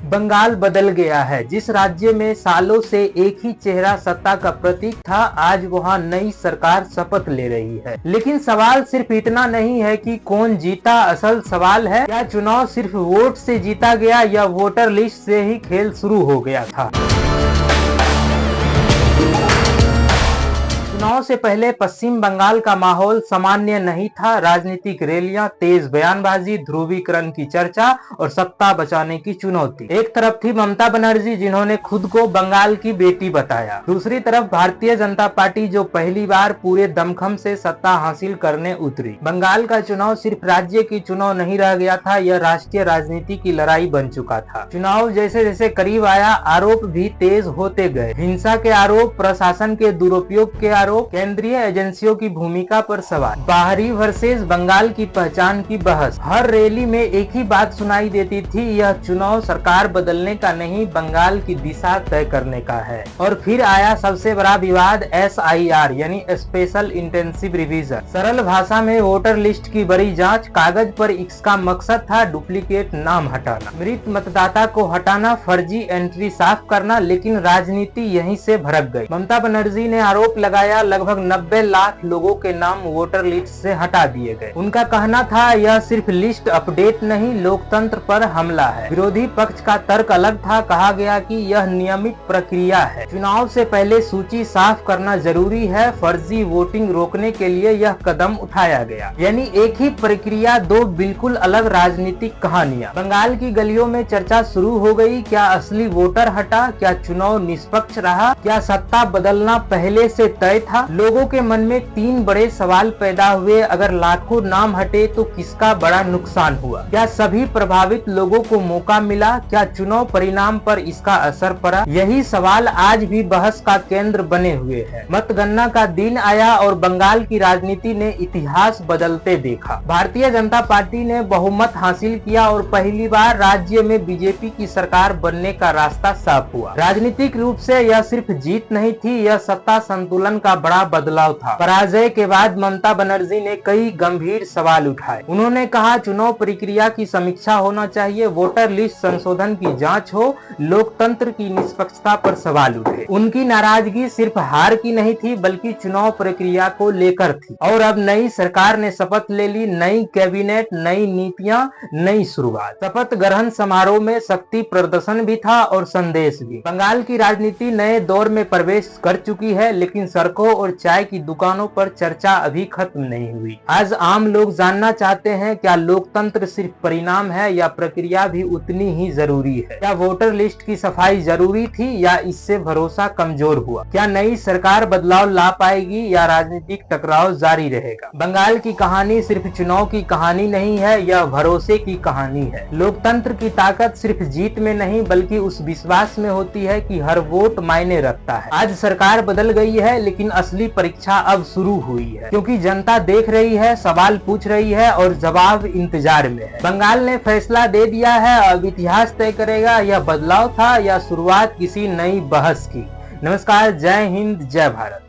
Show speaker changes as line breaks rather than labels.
बंगाल बदल गया है। जिस राज्य में सालों से एक ही चेहरा सत्ता का प्रतीक था, आज वहां नई सरकार शपथ ले रही है। लेकिन सवाल सिर्फ इतना नहीं है कि कौन जीता, असल सवाल है क्या चुनाव सिर्फ वोट से जीता गया या वोटर लिस्ट से ही खेल शुरू हो गया था। चुनाव से पहले पश्चिम बंगाल का माहौल सामान्य नहीं था। राजनीतिक रैलियां, तेज बयानबाजी, ध्रुवीकरण की चर्चा और सत्ता बचाने की चुनौती। एक तरफ थी ममता बनर्जी, जिन्होंने खुद को बंगाल की बेटी बताया। दूसरी तरफ भारतीय जनता पार्टी, जो पहली बार पूरे दमखम से सत्ता हासिल करने उतरी। बंगाल का चुनाव सिर्फ राज्य की चुनाव नहीं रह गया था, यह राष्ट्रीय राजनीति की लड़ाई बन चुका था। चुनाव जैसे जैसे करीब आया, आरोप भी तेज होते गए। हिंसा के आरोप, प्रशासन के दुरुपयोग के आरोप, केंद्रीय एजेंसियों की भूमिका पर सवाल, बाहरी वर्सेस बंगाल की पहचान की बहस। हर रैली में एक ही बात सुनाई देती थी, यह चुनाव सरकार बदलने का नहीं, बंगाल की दिशा तय करने का है। और फिर आया सबसे बड़ा विवाद, SIR यानी स्पेशल इंटेंसिव रिवीजन। सरल भाषा में वोटर लिस्ट की बड़ी जांच। कागज पर इसका मकसद था डुप्लीकेट नाम हटाना, मृत मतदाता को हटाना, फर्जी एंट्री साफ करना। लेकिन राजनीति यहीं से भड़क गई। ममता बनर्जी ने आरोप लगाया, लगभग 90 लाख लोगों के नाम वोटर लिस्ट से हटा दिए गए। उनका कहना था यह सिर्फ लिस्ट अपडेट नहीं, लोकतंत्र पर हमला है। विरोधी पक्ष का तर्क अलग था, कहा गया कि यह नियमित प्रक्रिया है, चुनाव से पहले सूची साफ करना जरूरी है, फर्जी वोटिंग रोकने के लिए यह कदम उठाया गया। यानी एक ही प्रक्रिया, दो बिल्कुल अलग राजनीतिक कहानियां। बंगाल की गलियों में चर्चा शुरू हो गई, क्या असली वोटर हटा, क्या चुनाव निष्पक्ष रहा, क्या सत्ता बदलना पहले से तय था। लोगों के मन में तीन बड़े सवाल पैदा हुए, अगर लाखों नाम हटे तो किसका बड़ा नुकसान हुआ, क्या सभी प्रभावित लोगों को मौका मिला, क्या चुनाव परिणाम पर इसका असर पड़ा। यही सवाल आज भी बहस का केंद्र बने हुए हैं। मतगणना का दिन आया और बंगाल की राजनीति ने इतिहास बदलते देखा। भारतीय जनता पार्टी ने बहुमत हासिल किया और पहली बार राज्य में बीजेपी की सरकार बनने का रास्ता साफ हुआ। राजनीतिक रूप से यह सिर्फ जीत नहीं थी, यह सत्ता संतुलन का बड़ा बदलाव था। पराजय के बाद ममता बनर्जी ने कई गंभीर सवाल उठाए। उन्होंने कहा चुनाव प्रक्रिया की समीक्षा होना चाहिए, वोटर लिस्ट संशोधन की जांच हो, लोकतंत्र की निष्पक्षता पर सवाल उठे। उनकी नाराजगी सिर्फ हार की नहीं थी, बल्कि चुनाव प्रक्रिया को लेकर थी। और अब नई सरकार ने शपथ ले ली, नई कैबिनेट, नई नीतियां, नई शुरुआत। शपथ ग्रहण समारोह में शक्ति प्रदर्शन भी था और संदेश भी। बंगाल की राजनीति नए दौर में प्रवेश कर चुकी है, लेकिन सड़कों और चाय की दुकानों पर चर्चा अभी खत्म नहीं हुई। आज आम लोग जानना चाहते हैं, क्या लोकतंत्र सिर्फ परिणाम है या प्रक्रिया भी उतनी ही जरूरी है। क्या वोटर लिस्ट की सफाई जरूरी थी या इससे भरोसा कमजोर हुआ। क्या नई सरकार बदलाव ला पाएगी या राजनीतिक टकराव जारी रहेगा। बंगाल की कहानी सिर्फ चुनाव की कहानी नहीं है, यह भरोसे की कहानी है। लोकतंत्र की ताकत सिर्फ जीत में नहीं, बल्कि उस विश्वास में होती है कि हर वोट मायने रखता है। आज सरकार बदल गई है, लेकिन असली परीक्षा अब शुरू हुई है, क्योंकि जनता देख रही है, सवाल पूछ रही है और जवाब इंतजार में है। बंगाल ने फैसला दे दिया है, अब इतिहास तय करेगा यह बदलाव था या शुरुआत किसी नई बहस की। नमस्कार, जय हिंद, जय भारत।